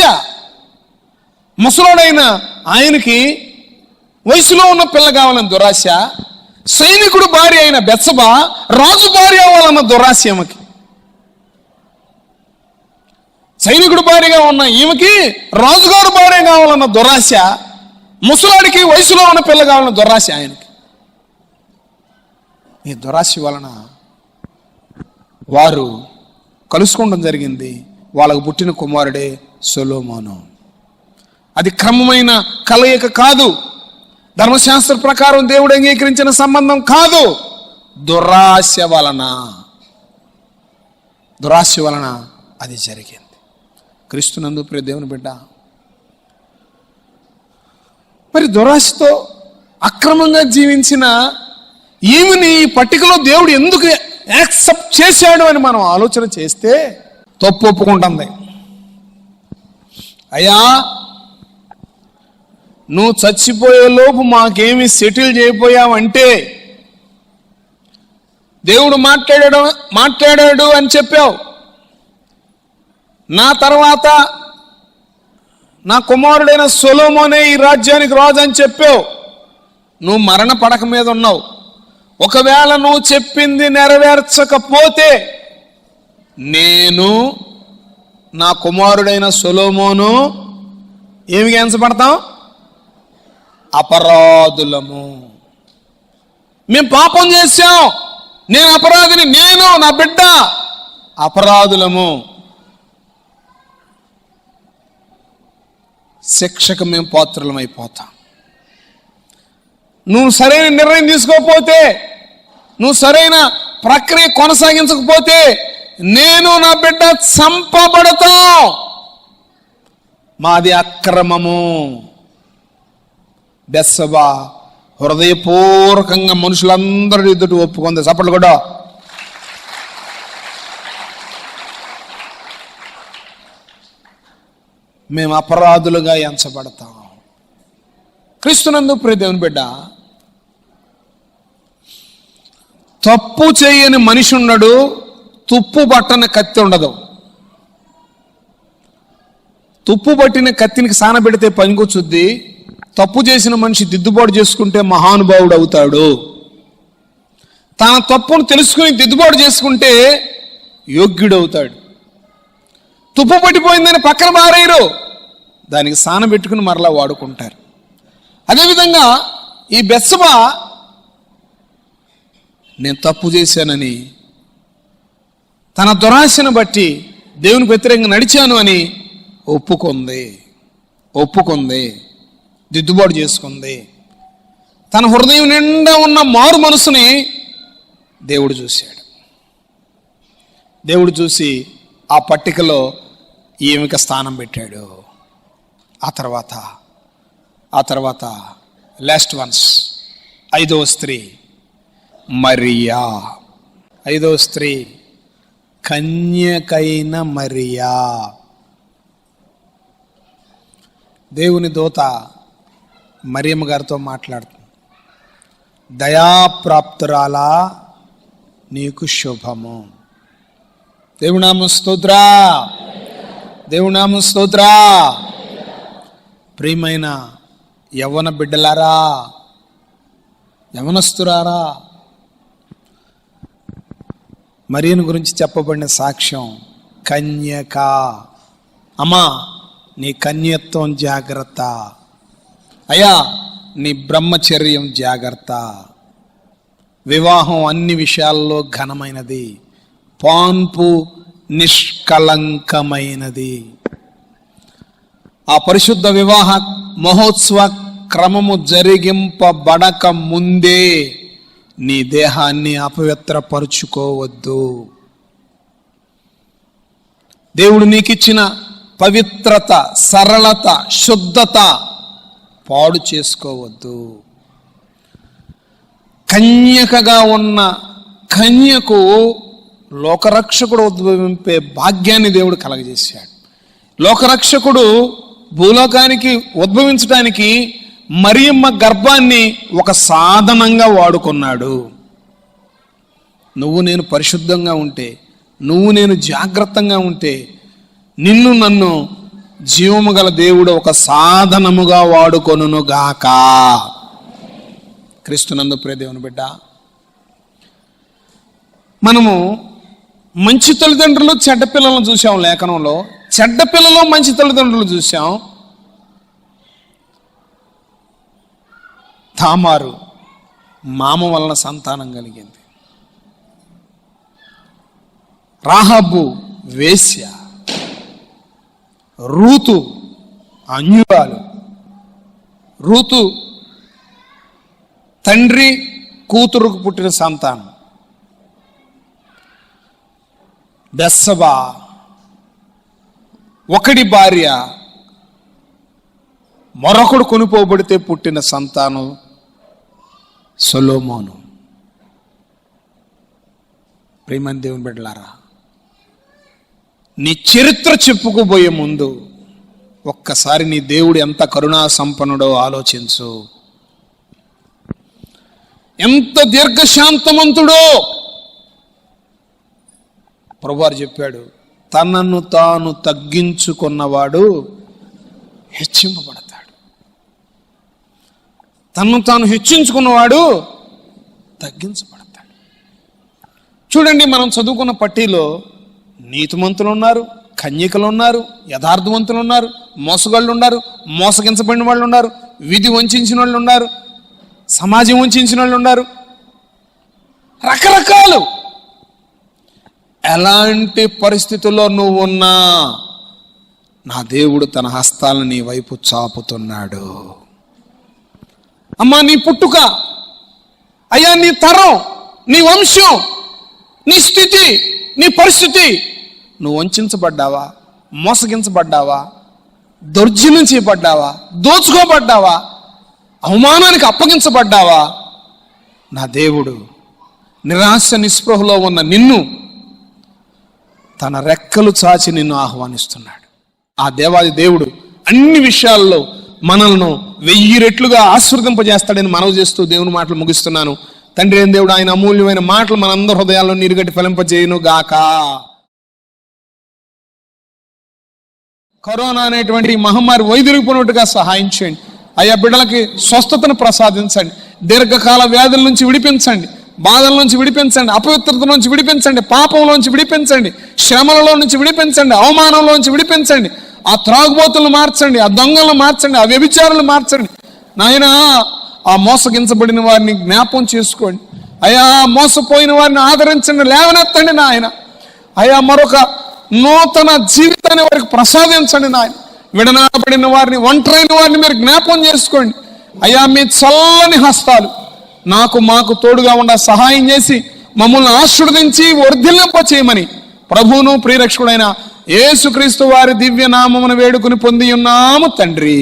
ముసలాడైన ఆయనకి వయసులో ఉన్న పిల్ల కావాలని దురాశ. సైనికుడు భార్య అయిన బెత్సబా రాజు భార్య అవ్వాలన్న దురాశ ఈమెకి. సైనికుడు భార్యగా ఉన్న ఈమెకి రాజుగారు భార్య కావాలన్న దురాశ. ముసలాడికి వయసులో ఉన్న పిల్ల కావాలన్న దురాశ ఆయనకి. ఈ దురాశ వలన వారు కలుసుకోవడం జరిగింది. వాళ్ళకు పుట్టిన కుమారుడే సొలొమోను. అది క్రమమైన కలయిక కాదు, ధర్మశాస్త్ర ప్రకారం దేవుడు అంగీకరించిన సంబంధం కాదు. దురాశ వలన అది జరిగింది. క్రీస్తునందు ప్రియ దేవుని బిడ్డ, మరి దురాశతో అక్రమంగా జీవించిన ఈమెని ఈ పట్టికలో దేవుడు ఎందుకు యాక్సెప్ట్ చేశాడు అని మనం ఆలోచన చేస్తే తప్పు ఒప్పుకుంటుంది. అయ్యా, నువ్వు చచ్చిపోయే లోపు మాకేమి సెటిల్ చేయపోయావంటే దేవుడు మాట్లాడాడు అని చెప్పావు. నా తర్వాత నా కుమారుడైన సొలొమోనే ఈ రాజ్యానికి రాజు అని చెప్పావు. నువ్వు మరణ పడక మీద ఉన్నావు. ఒకవేళ నువ్వు చెప్పింది నెరవేర్చకపోతే నేను నా కుమారుడైన సొలొమోను ఏమి ఎంచబడతాం? అపరాధులము. మేము పాపం చేశాం, నేను అపరాధిని, నేను నా బిడ్డ అపరాధులము, శిక్షకు మేము పాత్రలం అయిపోతాం. నువ్వు సరైన నిర్ణయం తీసుకోకపోతే, నువ్వు సరైన ప్రక్రియ కొనసాగించకపోతే నేను నా బిడ్డ చంపబడతాం. మాది అక్రమము. బెత్సబా హృదయపూర్వకంగా మనుషులందరూ ఎదుటి ఒప్పుకుంది. చప్పట్లు కూడా. మేము అపరాధులుగా ఎంచబడతాం. క్రీస్తునందు ప్రియ దేవుని బిడ్డ, తప్పు చేయని మనిషి ఉండడు, తుప్పు పట్టని కత్తి ఉండదు. తుప్పు పట్టిన కత్తినికి సానబెడితే పనికొచ్చుద్ది. తప్పు చేసిన మనిషి దిద్దుబాటు చేసుకుంటే మహానుభావుడు అవుతాడు. తన తప్పును తెలుసుకుని దిద్దుబాటు చేసుకుంటే యోగ్యుడవుతాడు. తుప్పు పట్టిపోయిందని పక్కన మారేరు, దానికి సాన పెట్టుకుని మరలా వాడుకుంటారు. అదేవిధంగా ఈ బెత్సబా నేను తప్పు చేశానని, తన దురాశను బట్టి దేవునికి వ్యతిరేకంగా నడిచాను అని ఒప్పుకుంది, దిద్దుబాటు చేసుకుంది. తన హృదయం నిండా ఉన్న మారు మనసుని దేవుడు చూశాడు. దేవుడు చూసి ఆ పట్టికలో ఈమెకి స్థానం పెట్టాడు. ఆ తర్వాత లాస్ట్ వన్స్ 5వ స్త్రీ మరియా. 5వ స్త్రీ కన్యకైన మరియా. దేవుని దూత మరియమ్మ గారితో మాట్లాడుతుంది. దయాప్రాప్తురాలా, నీకు శుభము. దేవునామ స్తోత్రా, దేవునామ స్తోత్రా. ప్రియమైన యవ్వన బిడ్డలారా, యవనస్తురారా, మరియను గురించి చెప్పబడిన సాక్ష్యం కన్యక. అమ్మా, నీ కన్యత్వం జాగ్రత్త. అయ్యా, నీ బ్రహ్మచర్యం జాగ్రత్త. వివాహం అన్ని విషయాల్లో ఘనమైనది, పాన్పు నిష్కలంకమైనది. ఆ పరిశుద్ధ వివాహ మహోత్సవ క్రమము జరిగింపబడక ముందే నీ దేహాన్ని అపవిత్రపరుచుకోవద్దు. దేవుడు నీకిచ్చిన పవిత్రత, సరళత, శుద్ధత పాడు చేసుకోవద్దు. కన్యకగా ఉన్న కన్యకు లోకరక్షకుడు ఉద్భవింపే భాగ్యాన్ని దేవుడు కలగజేశాడు. లోకరక్షకుడు భూలోకానికి ఉద్భవించడానికి మరియమ్మ గర్భాన్ని ఒక సాధనంగా వాడుకున్నాడు. నువ్వు నేను పరిశుద్ధంగా ఉంటే, నువ్వు నేను జాగ్రత్తగా ఉంటే, నిన్ను నన్ను జీవము గల దేవుడు ఒక సాధనముగా వాడుకొనును గాక. క్రీస్తునందు ప్రియ దేవుని బిడ్డ, మనము మంచి తల్లిదండ్రులు చెడ్డ పిల్లలను చూసాం. లేఖనంలో చెడ్డ పిల్లలు మంచి తల్లిదండ్రులు చూసాం. తామారు మామ వలన సంతానం కలిగింది. రాహాబు వేశ్య, రూతు అన్యురాలు. రూతు తండ్రి కూతురుకు పుట్టిన సంతానం. బెత్షెబా ఒకడి భార్య మరొకడు కొనుపోబడితే పుట్టిన సంతానం సొలొమోను. ప్రియమైన దేవుని బిడ్డలారా, నీ చరిత్ర చెప్పుకోబోయే ముందు ఒక్కసారి నీ దేవుడు ఎంత కరుణా సంపన్నుడో ఆలోచించు. ఎంత దీర్ఘశాంతమంతుడో. ప్రభువారు చెప్పాడు, తనను తాను తగ్గించుకున్నవాడు హెచ్చింపబడతాడు. తనను తాను హెచ్చించుకున్నవాడు తగ్గించబడతాడు. చూడండి, మనం చదువుకున్న పట్టీలో నీతిమంతులు ఉన్నారు, కన్యకలు ఉన్నారు, యథార్థవంతులు ఉన్నారు, మోసగాళ్ళు ఉన్నారు, మోసగించబడిన వాళ్ళు ఉన్నారు, విధి వంచిన వాళ్ళు ఉన్నారు, సమాజం వంచిన వాళ్ళు ఉన్నారు, రకరకాలు. ఎలాంటి పరిస్థితుల్లో నువ్వు ఉన్నా నా దేవుడు తన హస్తాలను నీ వైపు చాపుతున్నాడు. అమ్మా, నీ పుట్టుక, అయ్యా నీ తరం, నీ వంశం, నీ స్థితి, నీ పరిస్థితి, నువ్వు వంచబడ్డావా, మోసగించబడ్డావా, దౌర్జన్యం చేయబడ్డావా, దోచుకోబడ్డావా, అవమానానికి అప్పగించబడ్డావా, నా దేవుడు నిరాశ నిస్పృహలో ఉన్న నిన్ను తన రెక్కలు చాచి నిన్ను ఆహ్వానిస్తున్నాడు. ఆ దేవాది దేవుడు అన్ని విషయాల్లో మనల్ని 1000 రెట్లుగా ఆశీర్వదింపజేస్తాడని మనవి చేస్తూ దేవుని మాటలు ముగిస్తున్నాను. తండ్రి అయిన దేవుడు ఆయన అమూల్యమైన మాటలు మనందరి హృదయాల్లో నీరుగట్టి ఫలింపజేయును గాక. కరోనా అనేటువంటి మహమ్మారి వైదొలిగిపోయినట్టుగా సహాయం చేయండి అయ్యా. బిడ్డలకి స్వస్థతను ప్రసాదించండి, దీర్ఘకాల వ్యాధుల నుంచి విడిపించండి, బాధల నుంచి విడిపించండి, అపవిత్రత నుంచి విడిపించండి, పాపంలోంచి విడిపించండి, శ్రమలలో నుంచి విడిపించండి, అవమానంలోంచి విడిపించండి. ఆ త్రాగుబోతులను మార్చండి, ఆ దొంగలను మార్చండి, ఆ వ్యభిచారులను మార్చండి నాయనా. ఆ మోసగించబడిన వారిని జ్ఞాపం చేసుకోండి అయ్యా. మోసపోయిన వారిని ఆదరించండి, లేవనెత్తండి నాయన. అయ్యా, మరొక నూతన జీవితాన్ని వారికి ప్రసాదించండి నాయన. విడనాడబడిన వారిని, ఒంటరైన వారిని మీరు జ్ఞాపం చేసుకోండి అయ్యా. మీ చల్లని హస్తాలు మాకు తోడుగా ఉండ సహాయం చేసి మమ్మల్ని ఆశీర్వదించి వర్ధిల్లింప చేయమని ప్రభువును ప్రియరక్షకుడైన యేసుక్రీస్తు వారి దివ్య నామమును వేడుకుని పొంది ఉన్నాము తండ్రి.